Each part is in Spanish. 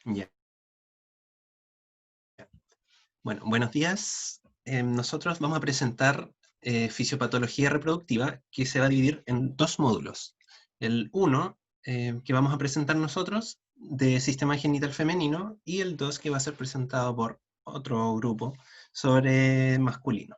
Ya. Bueno, buenos días. Nosotros vamos a presentar fisiopatología reproductiva, que se va a dividir en dos módulos. El 1, que vamos a presentar nosotros, de sistema genital femenino, y el 2, que va a ser presentado por otro grupo, sobre masculino.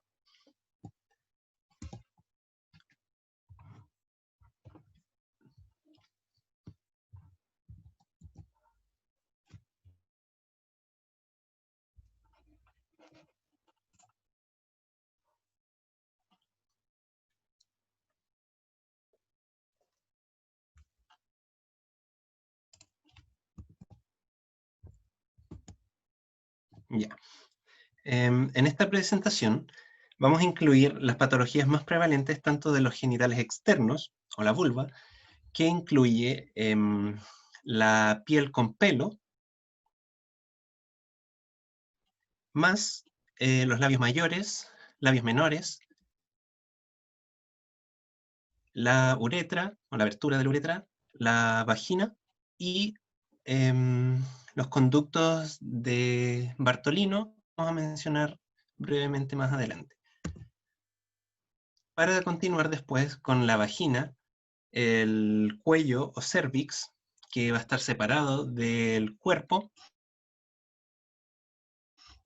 Ya. En esta presentación vamos a incluir las patologías más prevalentes tanto de los genitales externos, o la vulva, que incluye la piel con pelo, más los labios mayores, labios menores, la uretra, o la abertura de la uretra, la vagina y los conductos de Bartolino, vamos a mencionar brevemente más adelante. Para continuar después con la vagina, el cuello o cervix, que va a estar separado del cuerpo,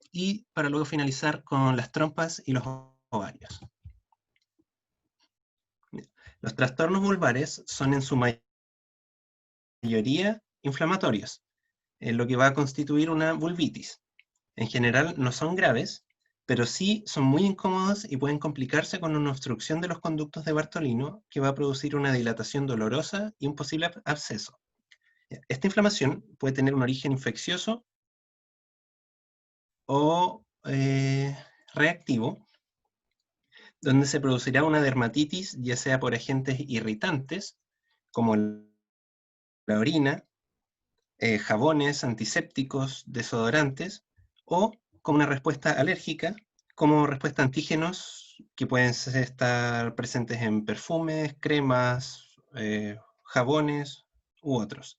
y para luego finalizar con las trompas y los ovarios. Los trastornos vulvares son en su mayoría inflamatorios, lo que va a constituir una vulvitis. En general no son graves, pero sí son muy incómodos y pueden complicarse con una obstrucción de los conductos de Bartolino, que va a producir una dilatación dolorosa y un posible absceso. Esta inflamación puede tener un origen infeccioso o reactivo, donde se producirá una dermatitis, ya sea por agentes irritantes, como la orina, jabones, antisépticos, desodorantes, o como una respuesta alérgica, como respuesta a antígenos que pueden estar presentes en perfumes, cremas, jabones u otros.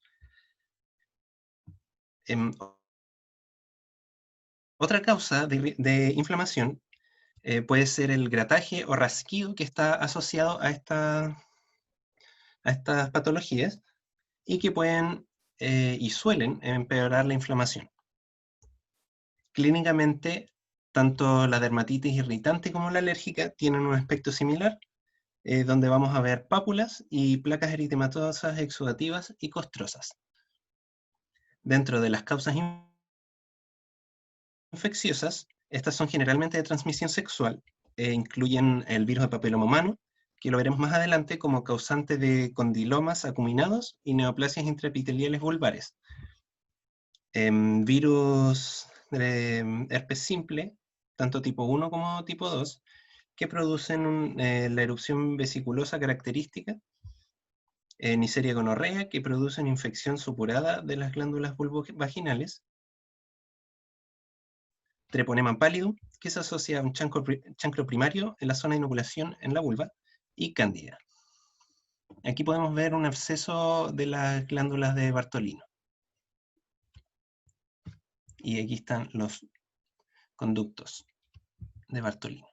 Otra causa de inflamación puede ser el grataje o rasquido, que está asociado a estas patologías y que pueden y suelen empeorar la inflamación. Clínicamente, tanto la dermatitis irritante como la alérgica tienen un aspecto similar, donde vamos a ver pápulas y placas eritematosas exudativas y costrosas. Dentro de las causas infecciosas, estas son generalmente de transmisión sexual, incluyen el virus de papiloma humano, que lo veremos más adelante como causante de condilomas acuminados y neoplasias intraepiteliales vulvares. Virus de herpes simple, tanto tipo 1 como tipo 2, que producen la erupción vesiculosa característica, Neisseria gonorrea, que produce una infección supurada de las glándulas vulvovaginales, Treponema pallidum, que se asocia a un chancro primario en la zona de inoculación en la vulva, y Cándida. Aquí podemos ver un absceso de las glándulas de Bartolino. Y aquí están los conductos de Bartolino.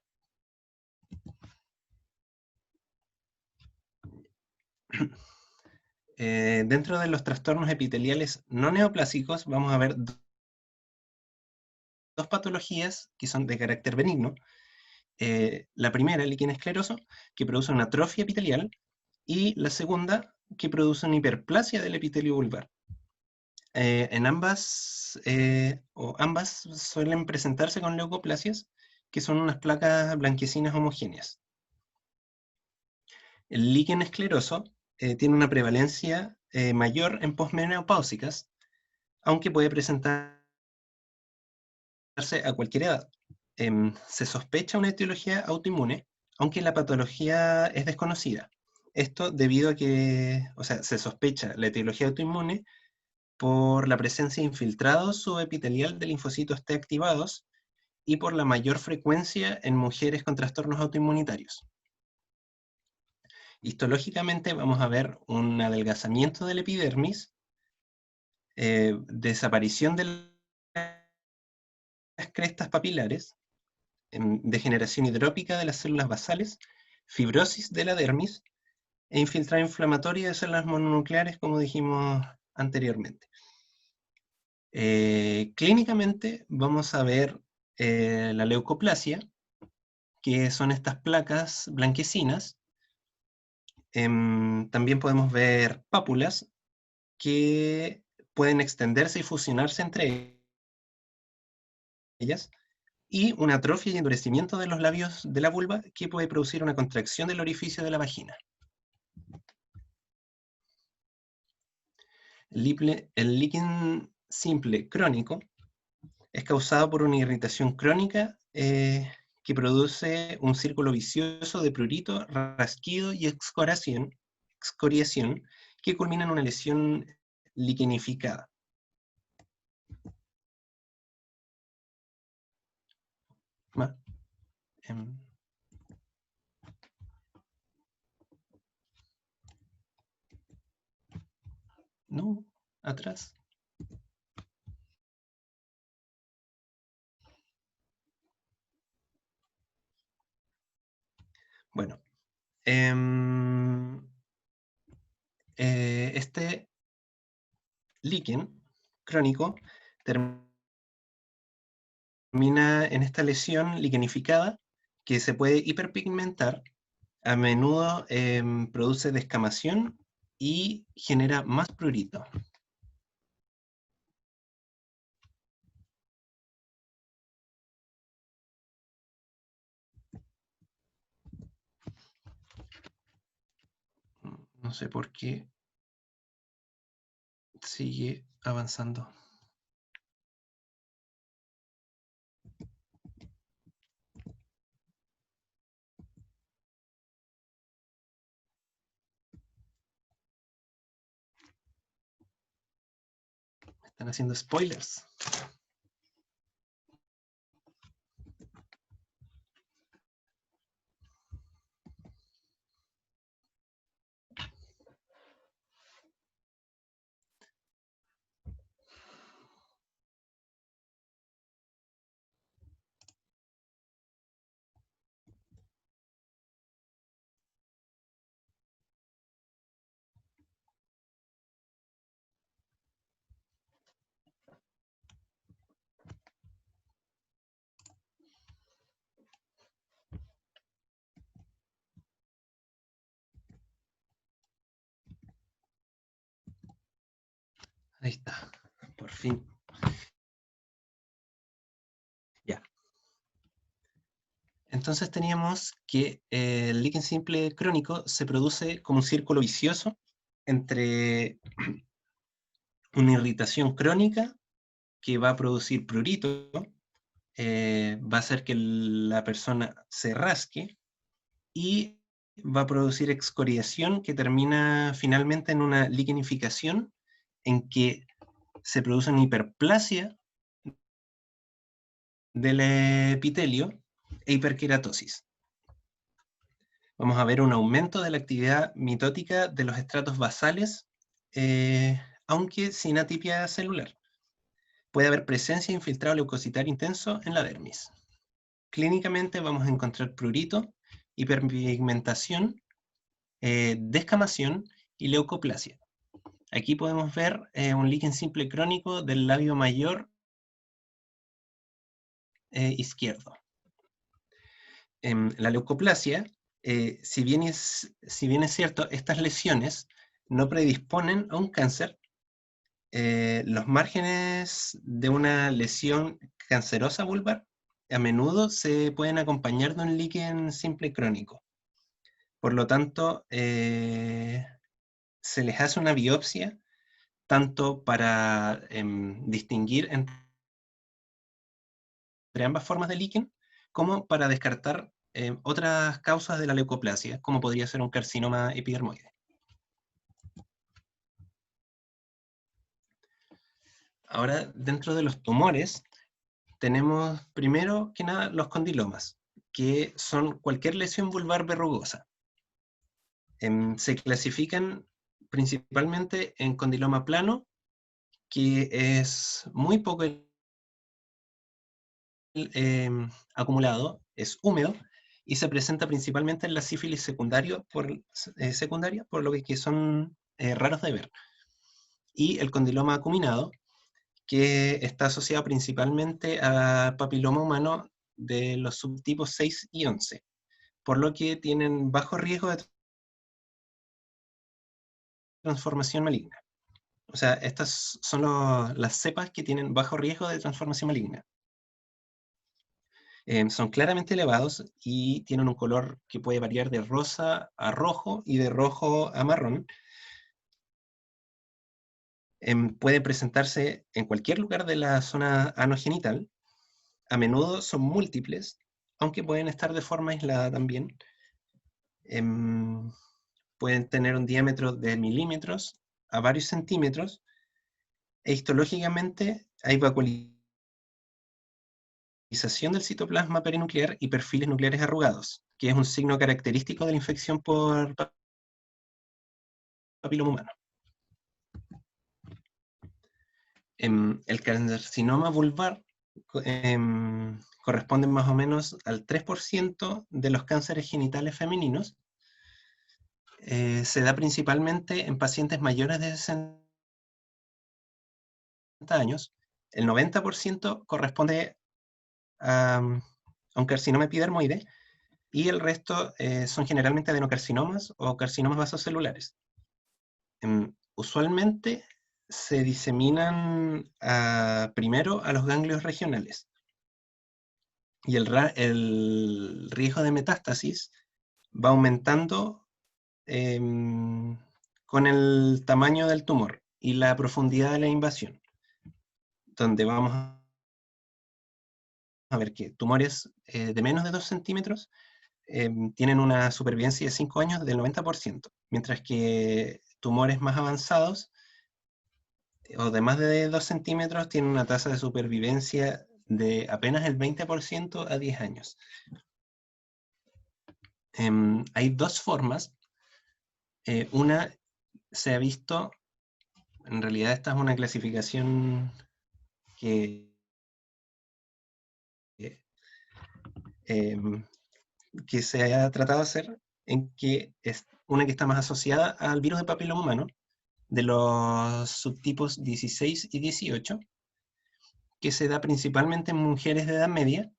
Dentro de los trastornos epiteliales no neoplásicos vamos a ver dos patologías que son de carácter benigno. La primera, el líquen escleroso, que produce una atrofia epitelial, y la segunda, que produce una hiperplasia del epitelio vulvar. En ambas suelen presentarse con leucoplasias, que son unas placas blanquecinas homogéneas. El líquen escleroso tiene una prevalencia mayor en posmenopáusicas, aunque puede presentarse a cualquier edad. Se sospecha una etiología autoinmune, aunque la patología es desconocida. Esto debido a que, se sospecha la etiología autoinmune por la presencia de infiltrados subepitelial de linfocitos T activados y por la mayor frecuencia en mujeres con trastornos autoinmunitarios. Histológicamente vamos a ver un adelgazamiento del epidermis, desaparición de las crestas papilares, degeneración hidrópica de las células basales, fibrosis de la dermis e infiltrado inflamatorio de células mononucleares, como dijimos anteriormente. Clínicamente vamos a ver la leucoplasia, que son estas placas blanquecinas. También podemos ver pápulas que pueden extenderse y fusionarse entre ellas, y una atrofia y endurecimiento de los labios de la vulva que puede producir una contracción del orificio de la vagina. El líquen simple crónico es causado por una irritación crónica que produce un círculo vicioso de prurito, rasquido y excoriación que culmina en una lesión liquenificada. No, atrás. Bueno, este líquen crónico termina en esta lesión liquenificada que se puede hiperpigmentar. A menudo produce descamación y genera más prurito. No sé por qué sigue avanzando. Me están haciendo spoilers. Ahí está, por fin. Ya. Entonces teníamos que el líquen simple crónico se produce como un círculo vicioso entre una irritación crónica que va a producir prurito, va a hacer que la persona se rasque y va a producir excoriación que termina finalmente en una liquenificación en que se produce una hiperplasia del epitelio e hiperkeratosis. Vamos a ver un aumento de la actividad mitótica de los estratos basales, aunque sin atipia celular. Puede haber presencia de infiltrado leucocitario intenso en la dermis. Clínicamente vamos a encontrar prurito, hiperpigmentación, descamación y leucoplasia. Aquí podemos ver un líquen simple crónico del labio mayor izquierdo. La leucoplasia, si bien es cierto, estas lesiones no predisponen a un cáncer, los márgenes de una lesión cancerosa vulvar a menudo se pueden acompañar de un líquen simple crónico. Por lo tanto, se les hace una biopsia tanto para distinguir entre ambas formas de líquen, como para descartar otras causas de la leucoplasia, como podría ser un carcinoma epidermoide. Ahora, dentro de los tumores, tenemos primero que nada los condilomas, que son cualquier lesión vulvar verrugosa. Se clasifican principalmente en condiloma plano que es muy poco acumulado, es húmedo, y se presenta principalmente en la sífilis secundaria, por lo que son raros de ver. Y el condiloma acuminado, que está asociado principalmente a papiloma humano de los subtipos 6 y 11, por lo que tienen bajo riesgo de transformación maligna. O sea, estas son las cepas que tienen bajo riesgo de transformación maligna. Son claramente elevados y tienen un color que puede variar de rosa a rojo y de rojo a marrón. Puede presentarse en cualquier lugar de la zona anogenital. A menudo son múltiples, aunque pueden estar de forma aislada también. Pueden tener un diámetro de milímetros a varios centímetros, e histológicamente hay vacuolización del citoplasma perinuclear y perfiles nucleares arrugados, que es un signo característico de la infección por papiloma humano. El carcinoma vulvar corresponde más o menos al 3% de los cánceres genitales femeninos. Se da principalmente en pacientes mayores de 60 años. El 90% corresponde a un carcinoma epidermoide, y el resto son generalmente adenocarcinomas o carcinomas vasocelulares. Usualmente se diseminan primero a los ganglios regionales, y el riesgo de metástasis va aumentando con el tamaño del tumor y la profundidad de la invasión, donde vamos a ver que tumores de menos de 2 centímetros tienen una supervivencia de 5 años del 90%, mientras que tumores más avanzados o de más de 2 centímetros tienen una tasa de supervivencia de apenas el 20% a 10 años. Hay dos formas. Una se ha visto, en realidad esta es una clasificación que, que se ha tratado de hacer, en que es una que está más asociada al virus de papiloma humano, de los subtipos 16 y 18, que se da principalmente en mujeres de edad media.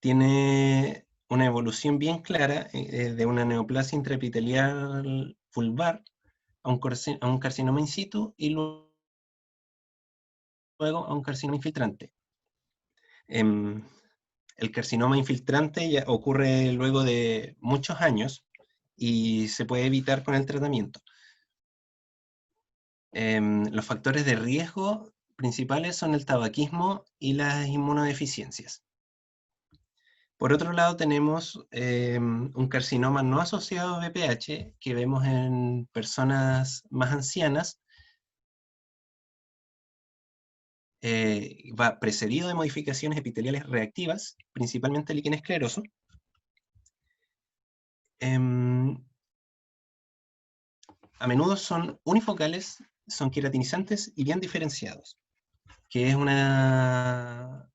Tiene una evolución bien clara de una neoplasia intraepitelial vulvar a un carcinoma in situ y luego a un carcinoma infiltrante. El carcinoma infiltrante ya ocurre luego de muchos años y se puede evitar con el tratamiento. Los factores de riesgo principales son el tabaquismo y las inmunodeficiencias. Por otro lado, tenemos un carcinoma no asociado a BPH que vemos en personas más ancianas. Va precedido de modificaciones epiteliales reactivas, principalmente líquen escleroso. A menudo son unifocales, son queratinizantes y bien diferenciados, que es una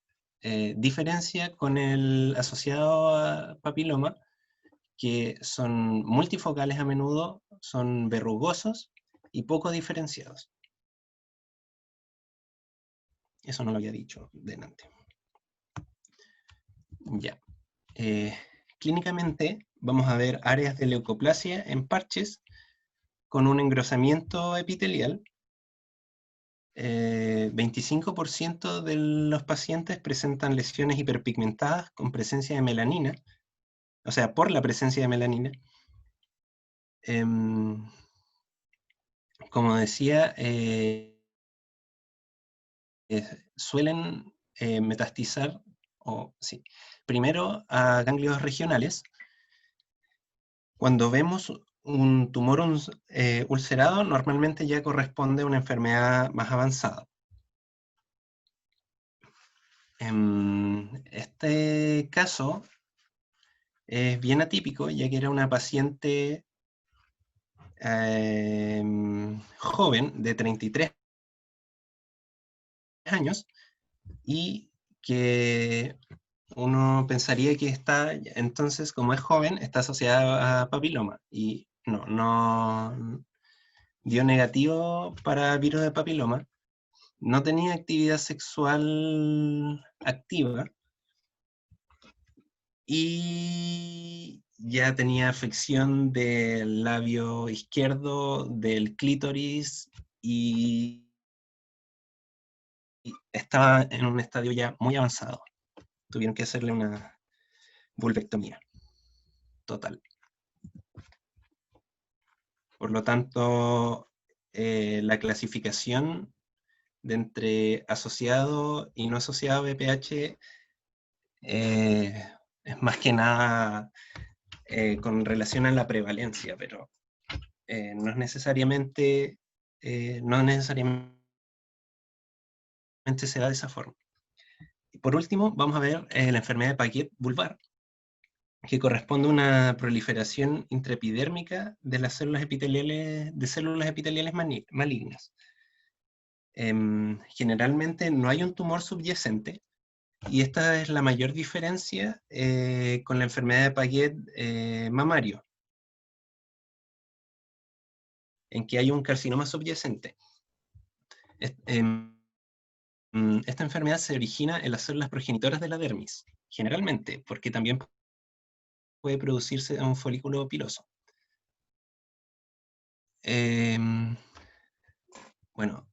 diferencia con el asociado a papiloma, que son multifocales a menudo, son verrugosos y poco diferenciados. Eso no lo había dicho delante. Ya. Clínicamente vamos a ver áreas de leucoplasia en parches con un engrosamiento epitelial. 25% de los pacientes presentan lesiones hiperpigmentadas con presencia de melanina, o sea, por la presencia de melanina. Como decía, suelen metastizar, primero a ganglios regionales. Cuando vemos un tumor ulcerado, normalmente ya corresponde a una enfermedad más avanzada. En este caso es bien atípico, ya que era una paciente joven de 33 años y que uno pensaría que está, entonces, como es joven, está asociada a papiloma. Y no dio negativo para virus de papiloma. No tenía actividad sexual activa y ya tenía afección del labio izquierdo, del clítoris y estaba en un estadio ya muy avanzado. Tuvieron que hacerle una vulvectomía total. Por lo tanto, la clasificación de entre asociado y no asociado a VPH es más que nada con relación a la prevalencia, pero no es necesariamente se da de esa forma. Y por último, vamos a ver la enfermedad de Paget vulvar, que corresponde a una proliferación intraepidérmica de las células epiteliales malignas. Generalmente no hay un tumor subyacente, y esta es la mayor diferencia con la enfermedad de Paget mamario, en que hay un carcinoma subyacente. Esta enfermedad se origina en las células progenitoras de la dermis, generalmente, porque también puede producirse en un folículo piloso. Bueno,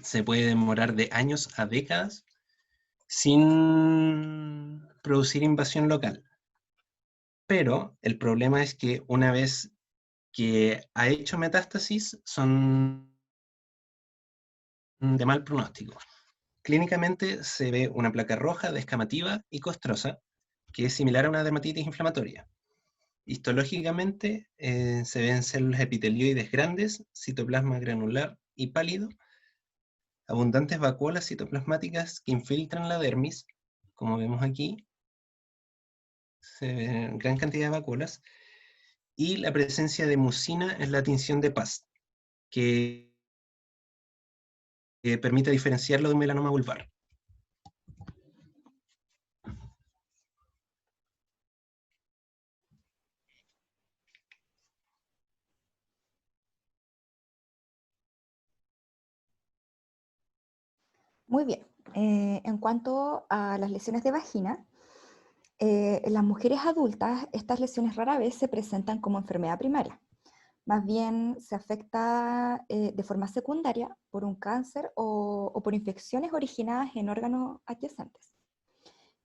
se puede demorar de años a décadas sin producir invasión local. Pero el problema es que una vez que ha hecho metástasis, son de mal pronóstico. Clínicamente se ve una placa roja, descamativa y costrosa, que es similar a una dermatitis inflamatoria. Histológicamente se ven células epitelioides grandes, citoplasma granular y pálido, abundantes vacuolas citoplasmáticas que infiltran la dermis, como vemos aquí, se ven gran cantidad de vacuolas, y la presencia de mucina en la tinción de Paz, que permite diferenciarlo de un melanoma vulvar. Muy bien. En cuanto a las lesiones de vagina, en las mujeres adultas, estas lesiones rara vez se presentan como enfermedad primaria. Más bien se afecta de forma secundaria por un cáncer o por infecciones originadas en órganos adyacentes.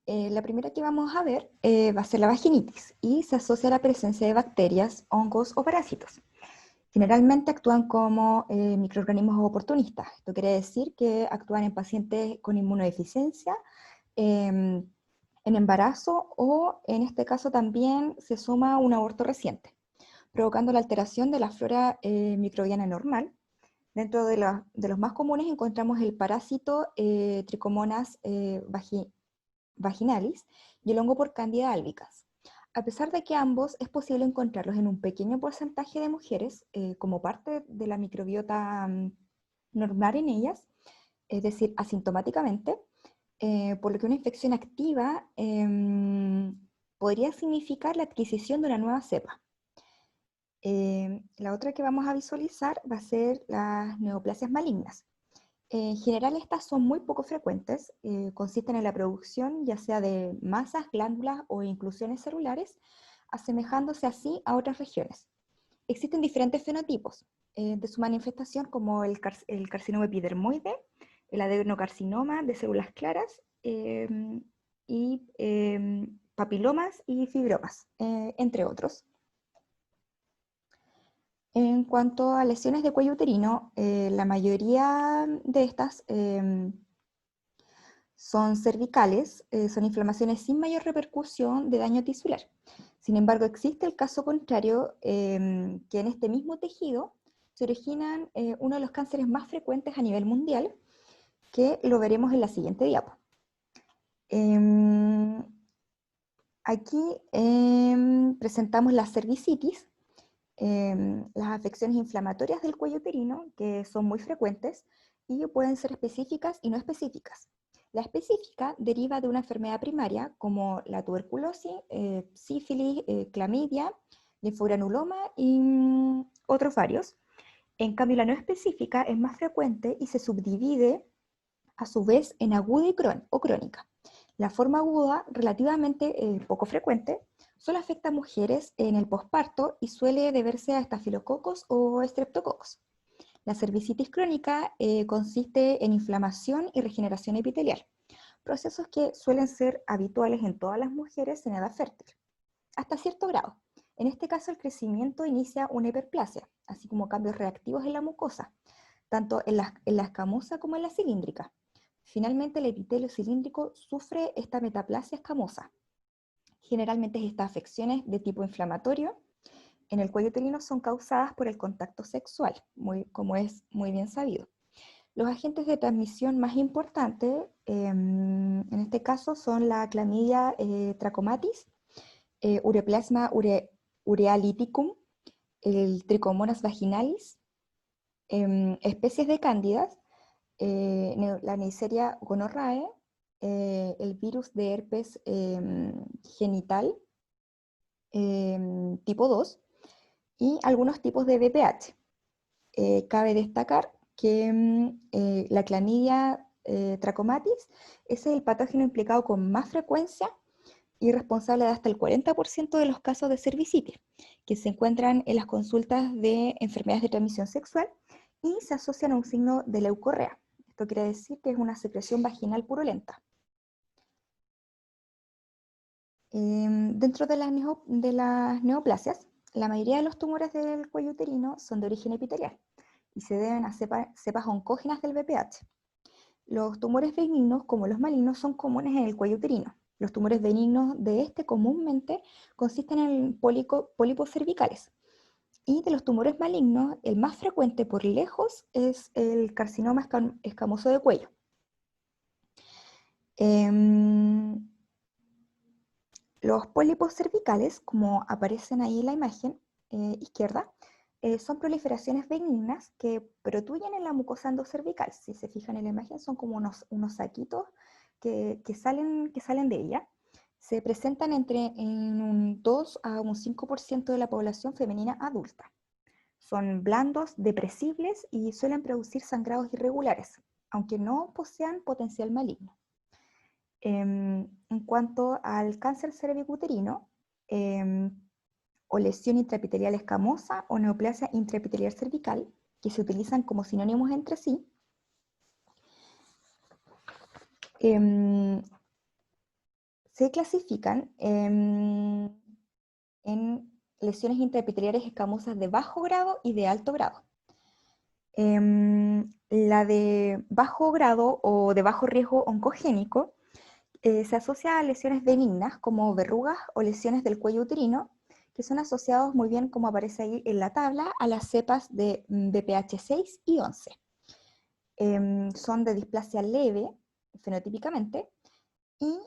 La primera que vamos a ver va a ser la vaginitis y se asocia a la presencia de bacterias, hongos o parásitos. Generalmente actúan como microorganismos oportunistas. Esto quiere decir que actúan en pacientes con inmunodeficiencia, en embarazo o en este caso también se suma un aborto reciente, provocando la alteración de la flora microbiana normal. Dentro de los más comunes encontramos el parásito Trichomonas vaginalis y el hongo por Candida albicans. A pesar de que ambos es posible encontrarlos en un pequeño porcentaje de mujeres como parte de la microbiota normal en ellas, es decir, asintomáticamente, por lo que una infección activa podría significar la adquisición de una nueva cepa. La otra que vamos a visualizar va a ser las neoplasias malignas. En general estas son muy poco frecuentes, consisten en la producción ya sea de masas, glándulas o inclusiones celulares, asemejándose así a otras regiones. Existen diferentes fenotipos de su manifestación como el carcinoma epidermoide, el adenocarcinoma de células claras y papilomas y fibromas, entre otros. En cuanto a lesiones de cuello uterino, la mayoría de estas son cervicales, son inflamaciones sin mayor repercusión de daño tisular. Sin embargo, existe el caso contrario, que en este mismo tejido se originan uno de los cánceres más frecuentes a nivel mundial, que lo veremos en la siguiente diapo. Aquí presentamos la cervicitis, las afecciones inflamatorias del cuello uterino, que son muy frecuentes y pueden ser específicas y no específicas. La específica deriva de una enfermedad primaria como la tuberculosis, sífilis, clamidia, linfogranuloma y otros varios. En cambio, la no específica es más frecuente y se subdivide a su vez en aguda y crónica. La forma aguda, relativamente poco frecuente, solo afecta a mujeres en el posparto y suele deberse a estafilococos o estreptococos. La cervicitis crónica consiste en inflamación y regeneración epitelial, procesos que suelen ser habituales en todas las mujeres en edad fértil, hasta cierto grado. En este caso, el crecimiento inicia una hiperplasia, así como cambios reactivos en la mucosa, tanto en la escamosa como en la cilíndrica. Finalmente, el epitelio cilíndrico sufre esta metaplasia escamosa. Generalmente estas afecciones de tipo inflamatorio en el cuello uterino son causadas por el contacto sexual, como es muy bien sabido. Los agentes de transmisión más importantes en este caso son la clamidia trachomatis, Ureaplasma urealyticum, el Trichomonas vaginalis, especies de cándidas, la Neisseria gonorrhoeae, el virus de herpes genital tipo 2 y algunos tipos de VPH. Cabe destacar que la clamidia trachomatis es el patógeno implicado con más frecuencia y responsable de hasta el 40% de los casos de cervicitis, que se encuentran en las consultas de enfermedades de transmisión sexual y se asocian a un signo de leucorrea. Esto quiere decir que es una secreción vaginal purulenta. Dentro de las neoplasias, la mayoría de los tumores del cuello uterino son de origen epitelial y se deben a cepas oncógenas del VPH. Los tumores benignos, como los malignos, son comunes en el cuello uterino. Los tumores benignos de este comúnmente consisten en pólipos cervicales. Y de los tumores malignos, el más frecuente por lejos es el carcinoma escamoso de cuello. Los pólipos cervicales, como aparecen ahí en la imagen izquierda, son proliferaciones benignas que protruyen en la mucosa endocervical. Si se fijan en la imagen, son como unos saquitos que salen de ella. Se presentan en un 2 a un 5% de la población femenina adulta. Son blandos, depresibles y suelen producir sangrados irregulares, aunque no posean potencial maligno. En cuanto al cáncer cervicuterino, o lesión intraepitelial escamosa o neoplasia intraepitelial cervical, que se utilizan como sinónimos entre sí, se clasifican en lesiones intraepiteliares escamosas de bajo grado y de alto grado. La de bajo grado o de bajo riesgo oncogénico se asocia a lesiones benignas como verrugas o lesiones del cuello uterino, que son asociados muy bien, como aparece ahí en la tabla, a las cepas de BPH 6 y 11. Son de displasia leve, fenotípicamente, y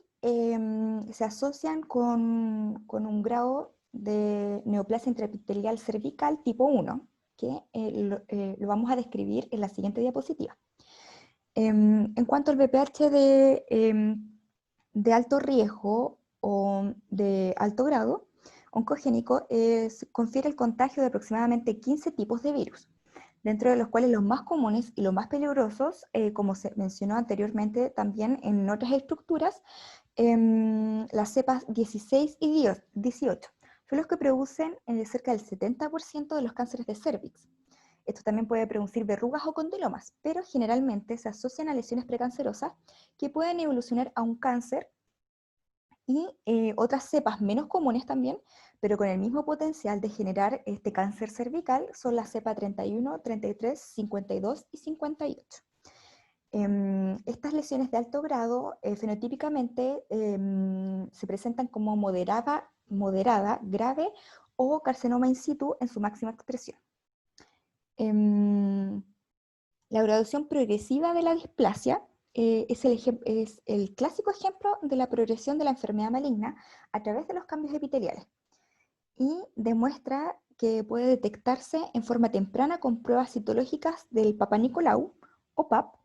se asocian con un grado de neoplasia intraepitelial cervical tipo 1, que lo vamos a describir en la siguiente diapositiva. En cuanto al BPH de alto riesgo o de alto grado oncogénico, confiere el contagio de aproximadamente 15 tipos de virus, dentro de los cuales los más comunes y los más peligrosos, como se mencionó anteriormente también en otras estructuras, las cepas 16 y 18, son los que producen cerca del 70% de los cánceres de cervix. Esto también puede producir verrugas o condilomas, pero generalmente se asocian a lesiones precancerosas que pueden evolucionar a un cáncer, y otras cepas menos comunes también, pero con el mismo potencial de generar este cáncer cervical, son la cepa 31, 33, 52 y 58. Estas lesiones de alto grado fenotípicamente se presentan como moderada, grave o carcinoma in situ en su máxima expresión. La graduación progresiva de la displasia es el clásico ejemplo de la progresión de la enfermedad maligna a través de los cambios epiteliales, y demuestra que puede detectarse en forma temprana con pruebas citológicas del Papa Nicolau o PAP,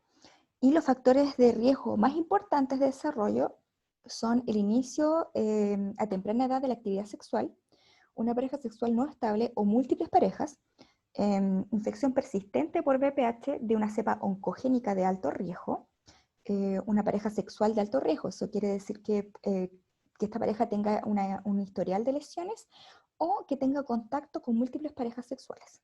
y los factores de riesgo más importantes de desarrollo son el inicio a temprana edad de la actividad sexual, una pareja sexual no estable o múltiples parejas, infección persistente por VPH de una cepa oncogénica de alto riesgo, una pareja sexual de alto riesgo. Eso quiere decir que esta pareja tenga un historial de lesiones o que tenga contacto con múltiples parejas sexuales.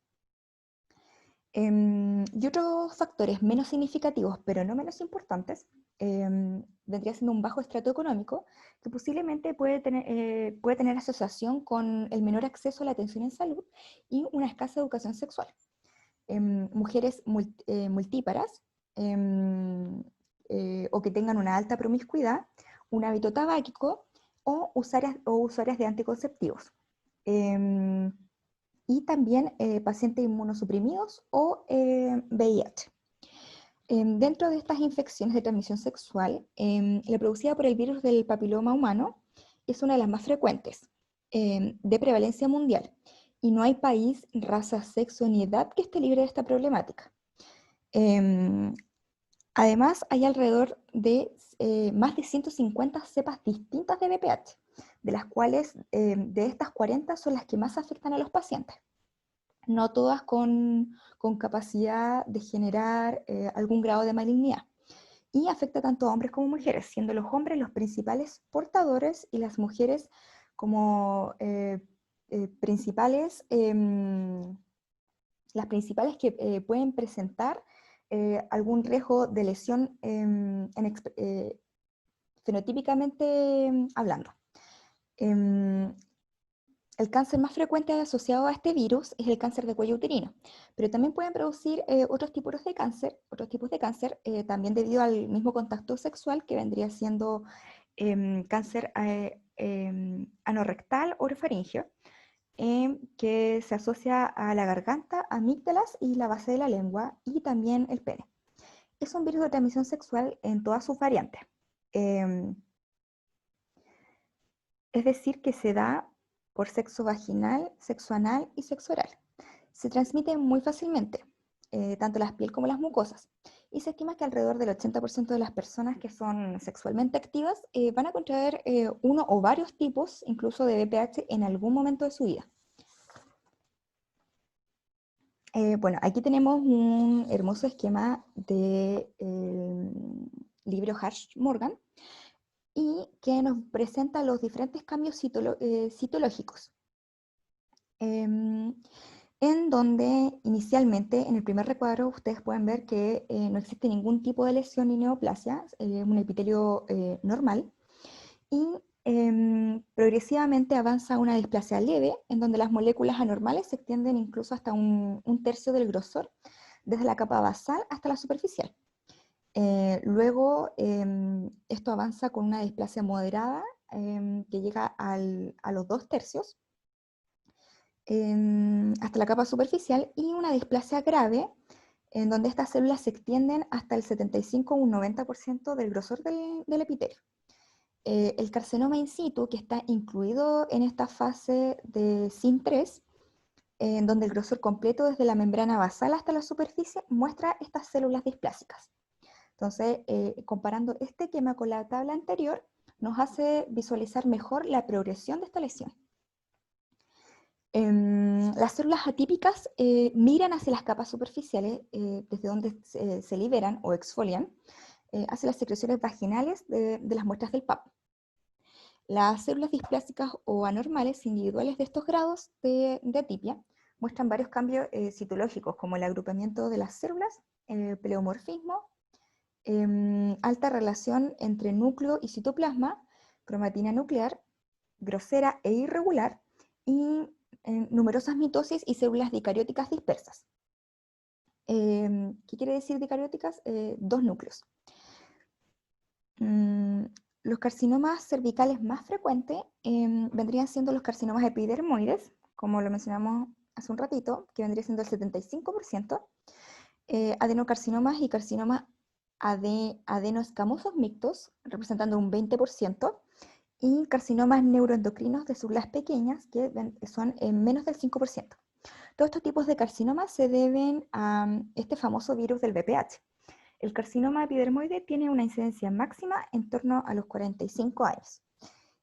Y otros factores menos significativos, pero no menos importantes, vendría siendo un bajo estrato económico, que posiblemente puede tener asociación con el menor acceso a la atención en salud y una escasa educación sexual. Mujeres multíparas, o que tengan una alta promiscuidad, un hábito tabáquico, o usuarias de anticonceptivos. Y también pacientes inmunosuprimidos o VIH. Dentro de estas infecciones de transmisión sexual, la producida por el virus del papiloma humano es una de las más frecuentes, de prevalencia mundial, y no hay país, raza, sexo ni edad que esté libre de esta problemática. Además, hay alrededor de más de 150 cepas distintas de VPH, de las cuales de estas 40 son las que más afectan a los pacientes. No todas con capacidad de generar algún grado de malignidad. Y afecta tanto a hombres como mujeres, siendo los hombres los principales portadores y las mujeres como las principales que pueden presentar algún riesgo de lesión fenotípicamente hablando. El cáncer más frecuente asociado a este virus es el cáncer de cuello uterino, pero también pueden producir otros tipos de cáncer, también debido al mismo contacto sexual, que vendría siendo cáncer anorrectal o orofaringeo, que se asocia a la garganta, amígdalas y la base de la lengua, y también el pene. Es un virus de transmisión sexual en todas sus variantes. Es decir, que se da por sexo vaginal, sexo anal y sexo oral. Se transmite muy fácilmente, tanto las piel como las mucosas, y se estima que alrededor del 80% de las personas que son sexualmente activas van a contraer uno o varios tipos, incluso de VPH, en algún momento de su vida. Bueno, aquí tenemos un hermoso esquema del libro Harsh-Morgan, y que nos presenta los diferentes cambios citológicos, en donde inicialmente en el primer recuadro ustedes pueden ver que no existe ningún tipo de lesión ni neoplasia, un epitelio normal, y progresivamente avanza una displasia leve, en donde las moléculas anormales se extienden incluso hasta un tercio del grosor, desde la capa basal hasta la superficial. Luego, esto avanza con una displasia moderada que llega a los 2/3, hasta la capa superficial, y una displasia grave en donde estas células se extienden hasta el 75 o un 90% del grosor del epitelio. El carcinoma in situ, que está incluido en esta fase de SIN3, en donde el grosor completo desde la membrana basal hasta la superficie muestra estas células displásicas. Entonces, comparando este esquema con la tabla anterior, nos hace visualizar mejor la progresión de esta lesión. Las células atípicas migran hacia las capas superficiales, desde donde se liberan o exfolian, hacia las secreciones vaginales de las muestras del PAP. Las células displásicas o anormales individuales de estos grados de atipia muestran varios cambios citológicos, como el agrupamiento de las células, pleomorfismo, alta relación entre núcleo y citoplasma, cromatina nuclear, grosera e irregular, y numerosas mitosis y células dicarióticas dispersas. ¿Qué quiere decir dicarióticas? Dos núcleos. Los carcinomas cervicales más frecuentes vendrían siendo los carcinomas epidermoides, como lo mencionamos hace un ratito, que vendría siendo el 75%, adenocarcinomas y carcinomas adenoescamosos mixtos, representando un 20%, y carcinomas neuroendocrinos de células pequeñas, que son menos del 5%. Todos estos tipos de carcinomas se deben a este famoso virus del VPH. El carcinoma epidermoide tiene una incidencia máxima en torno a los 45 años.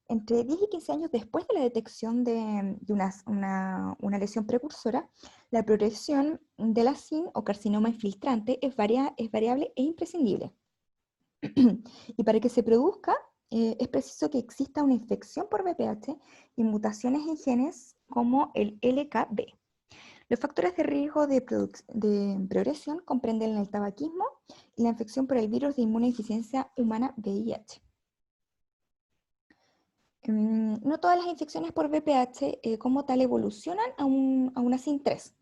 Entre 10 y 15 años después de la detección de una lesión precursora, la progresión de la CIN o carcinoma infiltrante es variable e imprescindible. Y para que se produzca, es preciso que exista una infección por VPH y mutaciones en genes como el LKB. Los factores de riesgo de progresión comprenden el tabaquismo y la infección por el virus de inmunodeficiencia humana VIH. No todas las infecciones por VPH como tal evolucionan a una SIN3,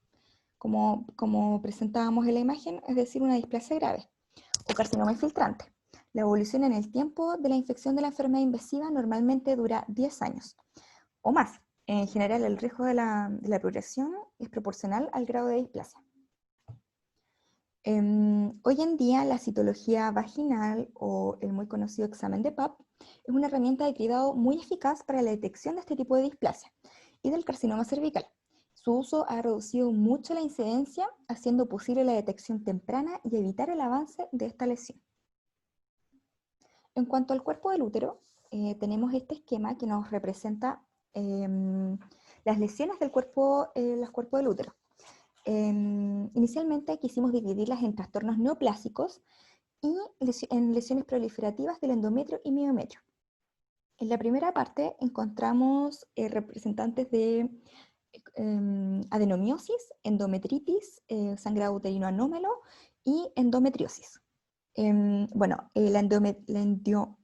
como presentábamos en la imagen, es decir, una displasia grave o carcinoma infiltrante. La evolución en el tiempo de la infección de la enfermedad invasiva normalmente dura 10 años o más. En general, el riesgo de la progresión es proporcional al grado de displasia. Hoy en día, la citología vaginal o el muy conocido examen de Pap es una herramienta de cuidado muy eficaz para la detección de este tipo de displasia y del carcinoma cervical. Su uso ha reducido mucho la incidencia, haciendo posible la detección temprana y evitar el avance de esta lesión. En cuanto al cuerpo del útero, tenemos este esquema que nos representa las lesiones del cuerpo del útero. Inicialmente quisimos dividirlas en trastornos neoplásicos y en lesiones proliferativas del endometrio y miometrio. En la primera parte encontramos representantes de adenomiosis, endometritis, sangrado uterino anómalo y endometriosis. La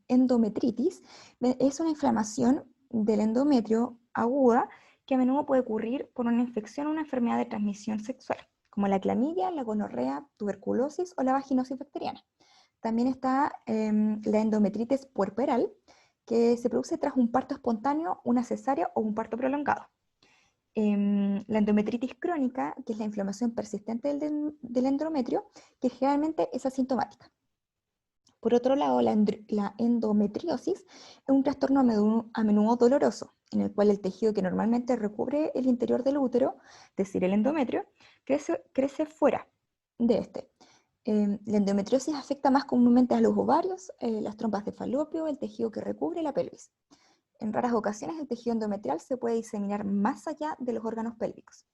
endometritis es una inflamación del endometrio aguda que a menudo puede ocurrir por una infección o una enfermedad de transmisión sexual, como la clamidia, la gonorrea, tuberculosis o la vaginosis bacteriana. También está la endometritis puerperal, que se produce tras un parto espontáneo, una cesárea o un parto prolongado. La endometritis crónica, que es la inflamación persistente del endometrio, que generalmente es asintomática. Por otro lado, la endometriosis es un trastorno a menudo doloroso, en el cual el tejido que normalmente recubre el interior del útero, es decir, el endometrio, crece fuera de este. La endometriosis afecta más comúnmente a los ovarios, las trompas de falopio, el tejido que recubre la pelvis. En raras ocasiones, el tejido endometrial se puede diseminar más allá de los órganos pélvicos.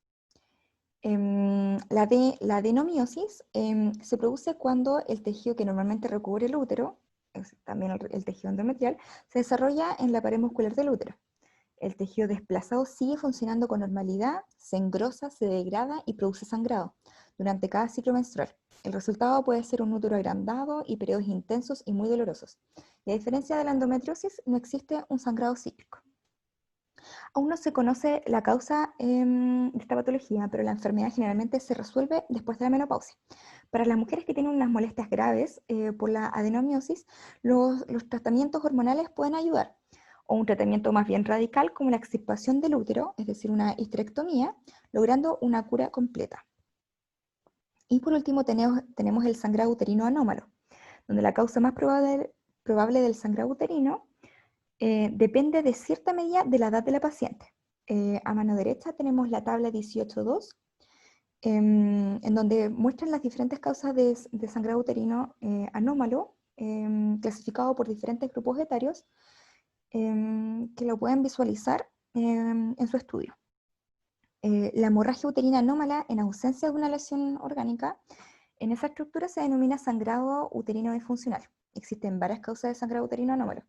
La adenomiosis se produce cuando el tejido que normalmente recubre el útero, también el tejido endometrial, se desarrolla en la pared muscular del útero. El tejido desplazado sigue funcionando con normalidad, se engrosa, se degrada y produce sangrado durante cada ciclo menstrual. El resultado puede ser un útero agrandado y periodos intensos y muy dolorosos. Y a diferencia de la endometriosis, no existe un sangrado cíclico. Aún no se conoce la causa de esta patología, pero la enfermedad generalmente se resuelve después de la menopausia. Para las mujeres que tienen unas molestias graves por la adenomiosis, los tratamientos hormonales pueden ayudar, o un tratamiento más bien radical como la extirpación del útero, es decir, una histerectomía, logrando una cura completa. Y por último tenemos el sangrado uterino anómalo, donde la causa más probable del sangrado uterino depende de cierta medida de la edad de la paciente. A mano derecha tenemos la tabla 18.2, en donde muestran las diferentes causas de sangrado uterino anómalo, clasificado por diferentes grupos etarios, que lo pueden visualizar en su estudio. La hemorragia uterina anómala, en ausencia de una lesión orgánica, en esa estructura se denomina sangrado uterino disfuncional. Existen varias causas de sangrado uterino anómalo,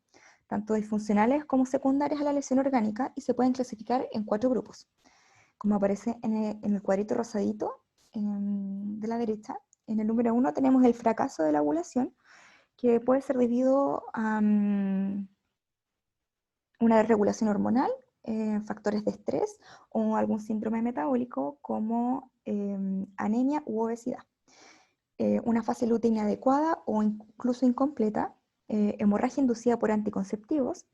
tanto disfuncionales como secundarias a la lesión orgánica, y se pueden clasificar en 4 grupos. Como aparece en el cuadrito rosadito de la derecha, en el número 1 tenemos el fracaso de la ovulación, que puede ser debido a una desregulación hormonal, factores de estrés o algún síndrome metabólico como anemia u obesidad. Una fase lútea inadecuada o incluso incompleta, hemorragia inducida por anticonceptivos,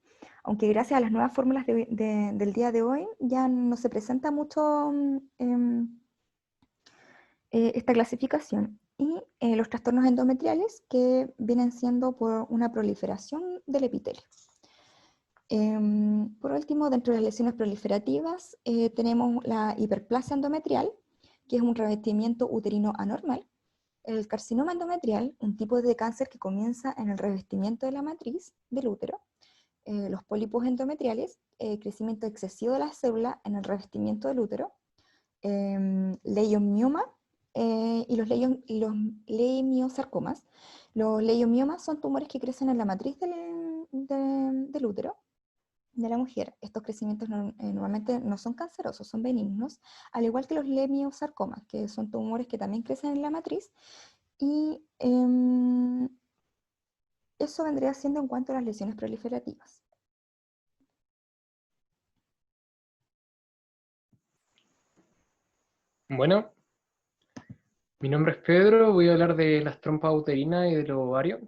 aunque gracias a las nuevas fórmulas del día de hoy ya no se presenta mucho esta clasificación. Y los trastornos endometriales, que vienen siendo por una proliferación del epitelio. Por último, dentro de las lesiones proliferativas, tenemos la hiperplasia endometrial, que es un revestimiento uterino anormal. El carcinoma endometrial, un tipo de cáncer que comienza en el revestimiento de la matriz del útero. Los pólipos endometriales, crecimiento excesivo de la célula en el revestimiento del útero. Leiomioma y los leimiosarcomas. Los leiomiomas son tumores que crecen en la matriz del útero de la mujer. Estos crecimientos normalmente no son cancerosos, son benignos, al igual que los leimiosarcomas, que son tumores que también crecen en la matriz. Y eso vendría siendo en cuanto a las lesiones proliferativas. Bueno, mi nombre es Pedro, voy a hablar de las trompas uterinas y de los ovarios.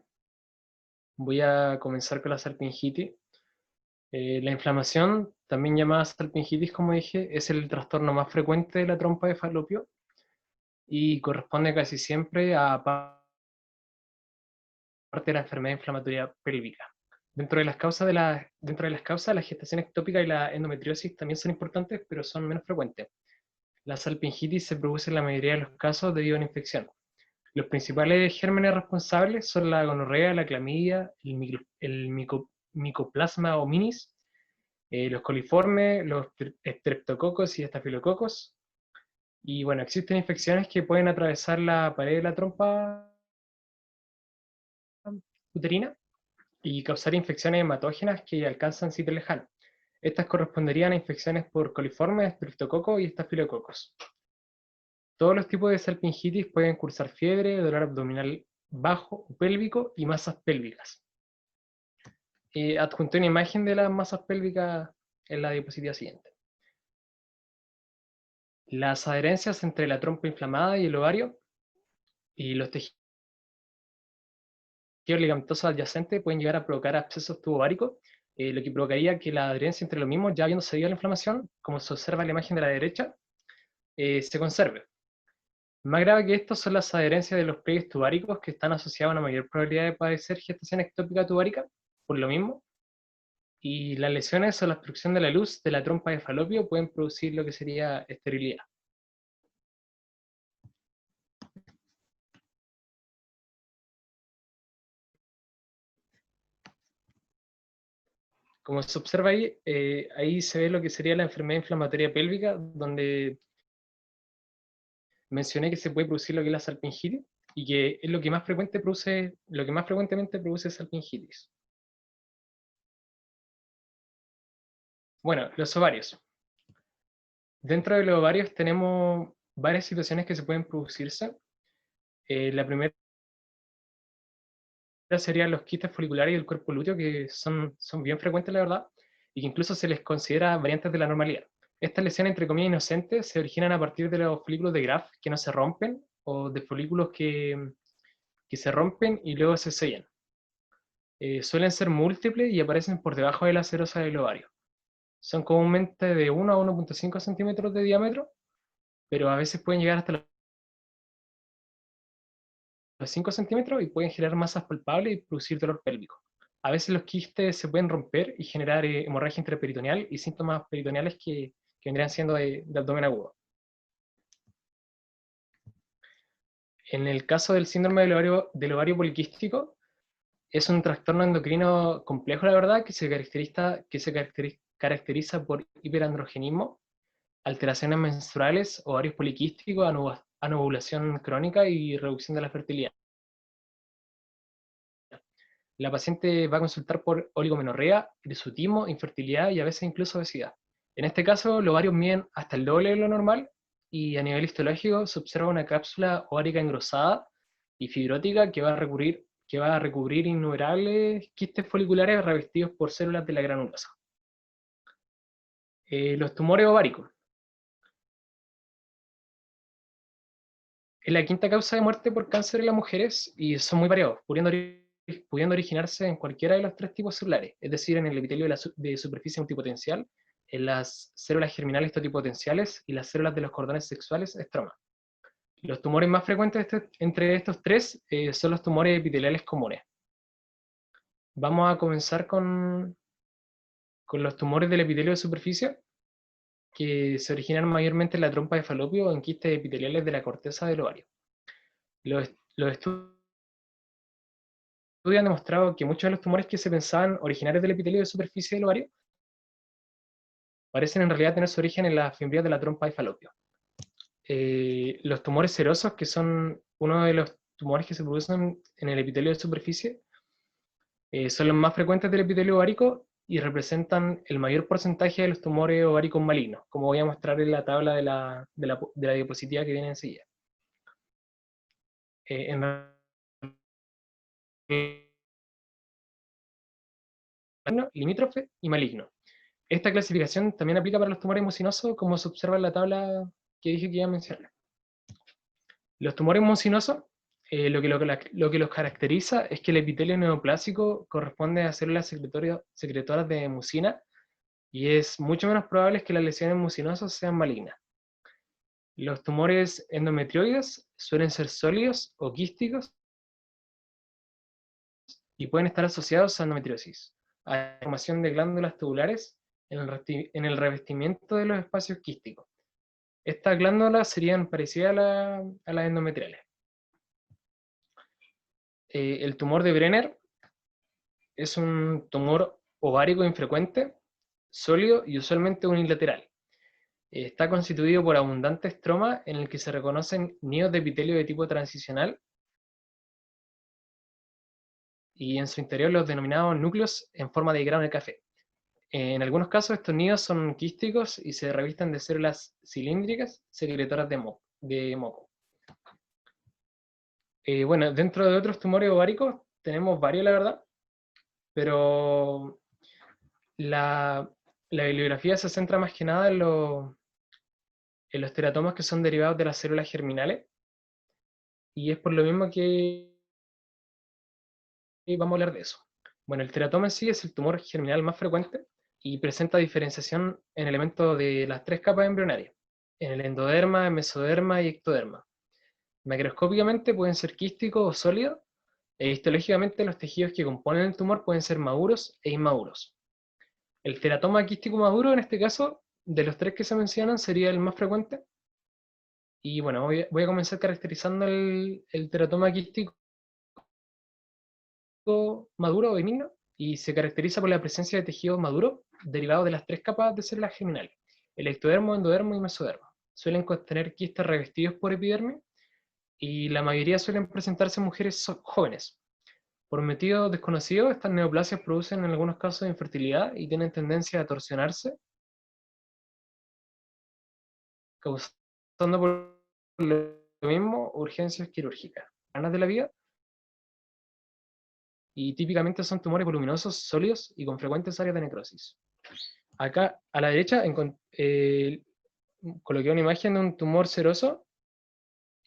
Voy a comenzar con la salpingitis. La inflamación, también llamada salpingitis, como dije, es el trastorno más frecuente de la trompa de falopio y corresponde casi siempre a parte de la enfermedad inflamatoria pélvica. Dentro de las causas, la gestación ectópica y la endometriosis también son importantes, pero son menos frecuentes. La salpingitis se produce en la mayoría de los casos debido a una infección. Los principales gérmenes responsables son la gonorrea, la clamidia, el micoplasma hominis, los coliformes, los streptococos y estafilococos. Y bueno, existen infecciones que pueden atravesar la pared de la trompa uterina y causar infecciones hematógenas que alcanzan sitios lejanos. Estas corresponderían a infecciones por coliformes, streptococos y estafilococos. Todos los tipos de salpingitis pueden cursar fiebre, dolor abdominal bajo o pélvico y masas pélvicas. Adjunté una imagen de las masas pélvicas en la diapositiva siguiente. Las adherencias entre la trompa inflamada y el ovario y los tejidos ligamentosos adyacentes pueden llegar a provocar abscesos tubováricos, lo que provocaría que la adherencia entre los mismos, ya habiendo cedido la inflamación, como se observa en la imagen de la derecha, se conserve. Más grave que esto son las adherencias de los pliegues tubáricos, que están asociados a una mayor probabilidad de padecer gestación ectópica tubárica, por lo mismo. Y las lesiones o la obstrucción de la luz de la trompa de falopio pueden producir lo que sería esterilidad. Como se observa ahí, ahí se ve lo que sería la enfermedad inflamatoria pélvica, donde mencioné que se puede producir lo que es la salpingitis, y que es lo que más frecuentemente produce salpingitis. Bueno, los ovarios. Dentro de los ovarios tenemos varias situaciones que se pueden producirse. La primera serían los quistes foliculares del cuerpo lúteo, que son bien frecuentes, la verdad, y que incluso se les considera variantes de la normalidad. Estas lesiones, entre comillas, inocentes, se originan a partir de los folículos de Graf que no se rompen, o de folículos que se rompen y luego se sellan. Suelen ser múltiples y aparecen por debajo de la serosa del ovario. Son comúnmente de 1 a 1,5 centímetros de diámetro, pero a veces pueden llegar hasta los 5 centímetros y pueden generar masas palpables y producir dolor pélvico. A veces los quistes se pueden romper y generar hemorragia intraperitoneal y síntomas peritoneales que vendrían siendo de abdomen agudo. En el caso del síndrome del ovario poliquístico, es un trastorno endocrino complejo, la verdad, que se caracteriza por hiperandrogenismo, alteraciones menstruales, ovarios poliquísticos, anovulación crónica y reducción de la fertilidad. La paciente va a consultar por oligomenorrea, hirsutismo, infertilidad y a veces incluso obesidad. En este caso, los ovarios miden hasta el doble de lo normal y a nivel histológico se observa una cápsula ovárica engrosada y fibrótica que va a recubrir innumerables quistes foliculares revestidos por células de la granulosa. Los tumores ováricos. Es la quinta causa de muerte por cáncer en las mujeres y son muy variados, pudiendo originarse en cualquiera de los tres tipos celulares, es decir, en el epitelio de superficie multipotencial, en las células germinales totipotenciales y las células de los cordones sexuales estroma. Los tumores más frecuentes entre estos tres son los tumores epiteliales comunes. Vamos a comenzar con con los tumores del epitelio de superficie, que se originan mayormente en la trompa de falopio o en quistes epiteliales de la corteza del ovario. Los estudios han demostrado que muchos de los tumores que se pensaban originarios del epitelio de superficie del ovario parecen en realidad tener su origen en las fimbrias de la trompa de falopio. Los tumores serosos, que son uno de los tumores que se producen en el epitelio de superficie, son los más frecuentes del epitelio ovárico y representan el mayor porcentaje de los tumores ováricos malignos, como voy a mostrar en la tabla de la diapositiva que viene enseguida. Limítrofe y maligno. Esta clasificación también aplica para los tumores mucinosos, como se observa en la tabla que dije que iba a mencionar. Los tumores mucinosos, lo que los caracteriza es que el epitelio neoplásico corresponde a células secretoras de mucina y es mucho menos probable que las lesiones mucinosas sean malignas. Los tumores endometrioides suelen ser sólidos o quísticos y pueden estar asociados a endometriosis, a la formación de glándulas tubulares en el revestimiento de los espacios quísticos. Estas glándulas serían parecidas a las endometriales. El tumor de Brenner es un tumor ovárico infrecuente, sólido y usualmente unilateral. Está constituido por abundante estroma en el que se reconocen nidos de epitelio de tipo transicional y en su interior los denominados núcleos en forma de grano de café. En algunos casos estos nidos son quísticos y se revisten de células cilíndricas secretoras de moco. Bueno, dentro de otros tumores ováricos tenemos varios, la verdad, pero la bibliografía se centra más que nada en los teratomas que son derivados de las células germinales, y es por lo mismo que vamos a hablar de eso. Bueno, el teratoma en sí es el tumor germinal más frecuente y presenta diferenciación en elementos de las tres capas embrionarias, en el endoderma, mesoderma y ectoderma. Macroscópicamente pueden ser quísticos o sólidos, e histológicamente los tejidos que componen el tumor pueden ser maduros e inmaduros. El teratoma quístico maduro, en este caso, de los tres que se mencionan, sería el más frecuente. Y bueno, voy a comenzar caracterizando el teratoma quístico maduro o benigno, y se caracteriza por la presencia de tejido maduro derivado de las tres capas de células germinales, el ectodermo, endodermo y mesodermo. Suelen contener quistes revestidos por epidermis y la mayoría suelen presentarse en mujeres jóvenes. Por motivos desconocidos, estas neoplasias producen en algunos casos infertilidad y tienen tendencia a torsionarse, causando por lo mismo urgencias quirúrgicas. Ganas de la vida, y típicamente son tumores voluminosos, sólidos y con frecuentes áreas de necrosis. Acá a la derecha coloqué una imagen de un tumor seroso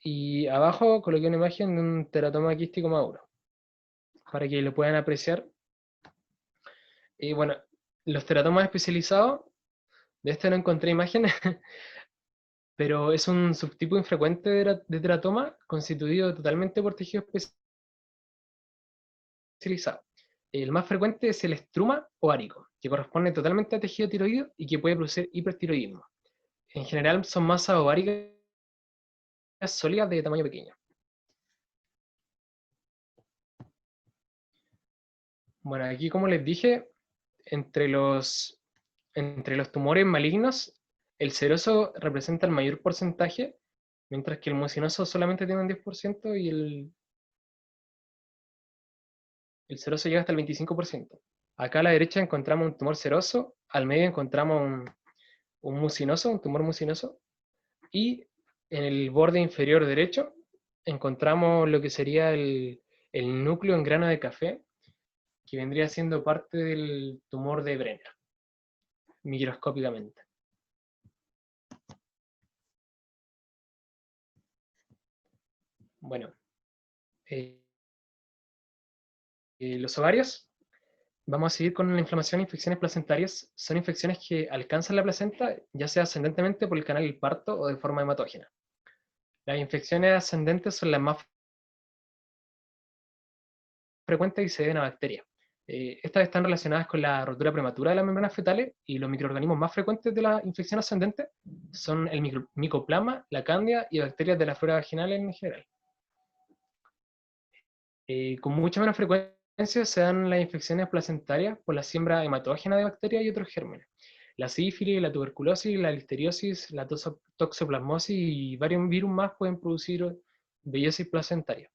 y abajo coloqué una imagen de un teratoma quístico maduro, para que lo puedan apreciar. Y bueno, los teratomas especializados, de este no encontré imágenes, pero es un subtipo infrecuente de teratoma constituido totalmente por tejido especializado. El más frecuente es el estruma ovárico, que corresponde totalmente a tejido tiroideo y que puede producir hipertiroidismo. En general son masas ováricas sólidas de tamaño pequeño. Bueno, aquí como les dije, entre los tumores malignos, el seroso representa el mayor porcentaje, mientras que el mucinoso solamente tiene un 10% y el seroso llega hasta el 25%. Acá a la derecha encontramos un tumor seroso, al medio encontramos un mucinoso, un tumor mucinoso, y en el borde inferior derecho encontramos lo que sería el núcleo en grano de café, que vendría siendo parte del tumor de Brenner, microscópicamente. Bueno, los ovarios, vamos a seguir con la inflamación e infecciones placentarias. Son infecciones que alcanzan la placenta, ya sea ascendentemente por el canal del parto o de forma hematógena. Las infecciones ascendentes son las más frecuentes y se deben a bacterias. Estas están relacionadas con la rotura prematura de las membranas fetales, y los microorganismos más frecuentes de la infección ascendente son el micoplasma, la cándida y bacterias de la flora vaginal en general. Con mucha menos frecuencia se dan las infecciones placentarias por la siembra hematógena de bacterias y otros gérmenes. La sífilis, la tuberculosis, la listeriosis, la toxoplasmosis y varios virus más pueden producir vellosis placentaria.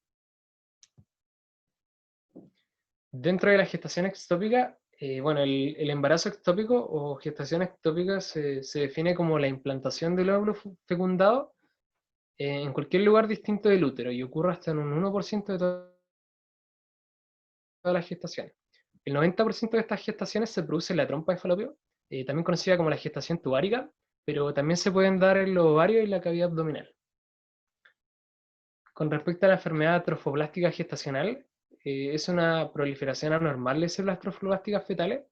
Dentro de la gestación ectópica, bueno, el embarazo ectópico o gestación ectópica se define como la implantación del óvulo fecundado en cualquier lugar distinto del útero, y ocurre hasta en un 1% de todas las gestaciones. El 90% de estas gestaciones se produce en la trompa de Falopio, también conocida como la gestación tubárica, pero también se pueden dar en los ovarios y la cavidad abdominal. Con respecto a la enfermedad trofoblástica gestacional, es una proliferación anormal de células trofoblásticas fetales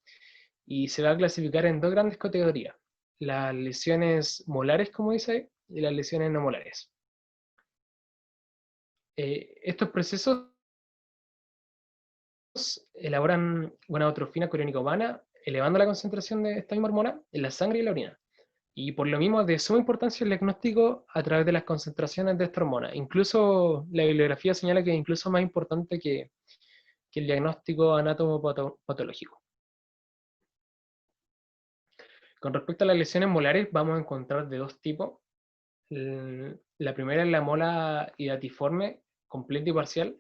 y se va a clasificar en dos grandes categorías: las lesiones molares, como dice ahí, y las lesiones no molares. Estos procesos elaboran gonadotrofina coriónica humana, elevando la concentración de esta misma hormona en la sangre y la orina. Y por lo mismo es de suma importancia el diagnóstico a través de las concentraciones de esta hormona. Incluso la bibliografía señala que es incluso más importante que el diagnóstico anatomopatológico. Con respecto a las lesiones molares, vamos a encontrar de dos tipos. La primera es la mola hidatiforme completa y parcial,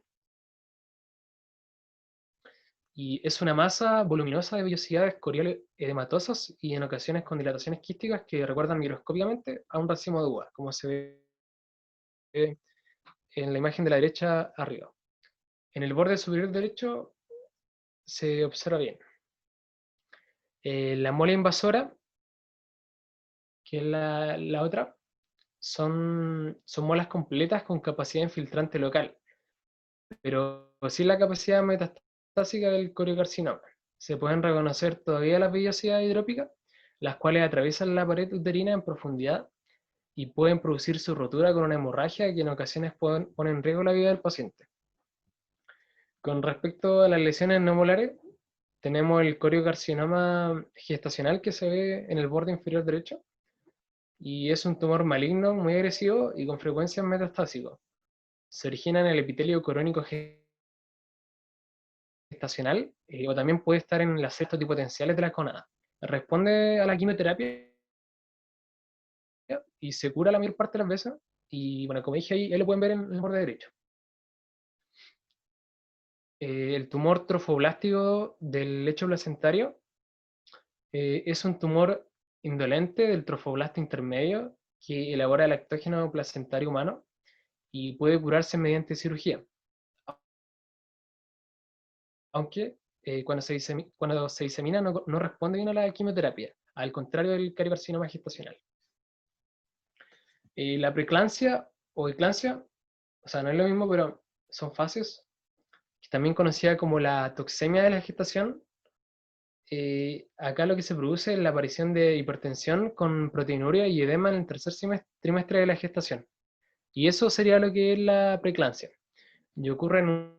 y es una masa voluminosa de vellosidades coriales edematosas y en ocasiones con dilataciones quísticas que recuerdan microscópicamente a un racimo de uvas, como se ve en la imagen de la derecha arriba. En el borde superior derecho se observa bien. La mola invasora, que es la otra, son molas completas con capacidad infiltrante local, pero sin la capacidad metastásica del coriocarcinoma. Se pueden reconocer todavía las vellosidades hidrópicas, las cuales atraviesan la pared uterina en profundidad y pueden producir su rotura con una hemorragia que en ocasiones pone en riesgo la vida del paciente. Con respecto a las lesiones no molares, tenemos el coriocarcinoma gestacional que se ve en el borde inferior derecho, y es un tumor maligno muy agresivo y con frecuencia metastásico. Se origina en el epitelio corónico gestacional, o también puede estar en las células potenciales de la gonada. Responde a la quimioterapia y se cura la mayor parte de las veces. Y bueno, como dije ahí lo pueden ver en el borde derecho. El tumor trofoblástico del lecho placentario es un tumor indolente del trofoblasto intermedio que elabora el lactógeno placentario humano y puede curarse mediante cirugía. Aunque cuando se disemina no responde bien a la quimioterapia, al contrario del cariocarcinoma gestacional. La preeclampsia o eclampsia, o sea, no es lo mismo, pero son fases, también conocida como la toxemia de la gestación. Acá lo que se produce es la aparición de hipertensión con proteinuria y edema en el tercer trimestre de la gestación. Y eso sería lo que es la preeclampsia. Y ocurre en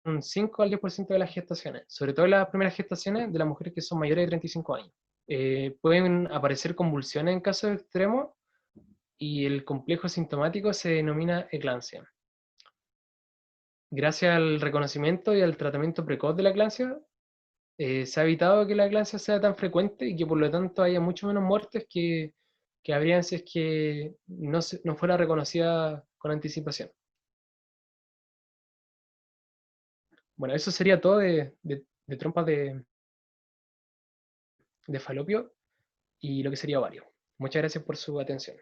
un 5 al 10% de las gestaciones, sobre todo en las primeras gestaciones de las mujeres que son mayores de 35 años. Pueden aparecer convulsiones en casos extremos y el complejo sintomático se denomina eclampsia. Gracias al reconocimiento y al tratamiento precoz de la eclampsia, se ha evitado que la eclampsia sea tan frecuente y que por lo tanto haya mucho menos muertes que habrían si es que no fuera reconocida con anticipación. Bueno, eso sería todo de trompas de falopio y lo que sería ovario. Muchas gracias por su atención.